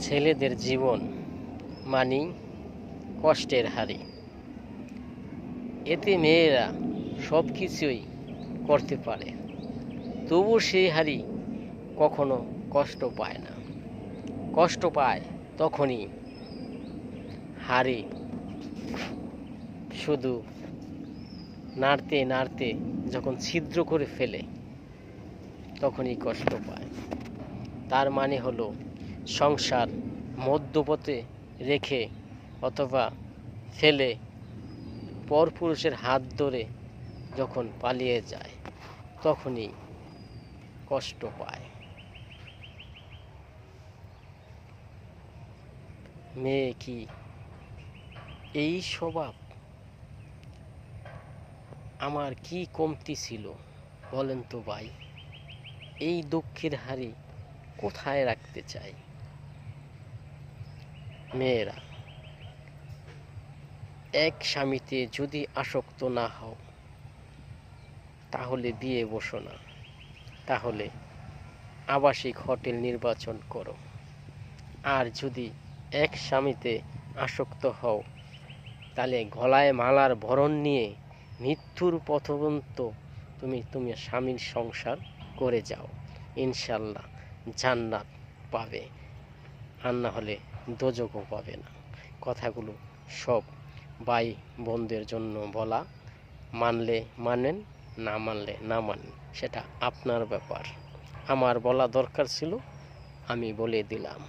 ছেলেদের জীবন মানি কষ্টের হাড়ি। এতে মেয়েরা সব কিছুই করতে পারে, তবু সেই হাড়ি কখনো কষ্ট পায় না। কষ্ট পায় তখনই হাড়ি শুধু নাড়তে নাড়তে যখন ছিদ্র করে ফেলে তখনই কষ্ট পায়। তার মানে হলো সংসার মধ্যপথে রেখে অথবা ফেলে পরপুরুষের হাত ধরে যখন পালিয়ে যায় তখনই কষ্ট পায়। মেয়ে কি এই স্বভাব? আমার কি কমতি ছিল বলেন তো ভাই? এই দুঃখের হাড়ি কোথায় রাখতে চাই? মেয়েরা, এক স্বামীতে যদি আসক্ত না হও তাহলে বিয়ে বসো না, তাহলে আবাসিক হোটেল নির্বাচন করো। আর যদি এক স্বামীতে আসক্ত হও তাহলে গলায় মালার ভরণ নিয়ে মৃত্যুর পথপর্যন্ত তুমি স্বামীর সংসার করে যাও, ইনশাল্লাহ জান্নাত পাবে, আর না হলে দোজখও পাবে না। কথাগুলো সব ভাই বোনদের জন্য বলা, মানলে মানেন, না মানলে না মানেন, সেটা আপনার ব্যাপার। আমার বলা দরকার ছিল, আমি বলে দিলাম।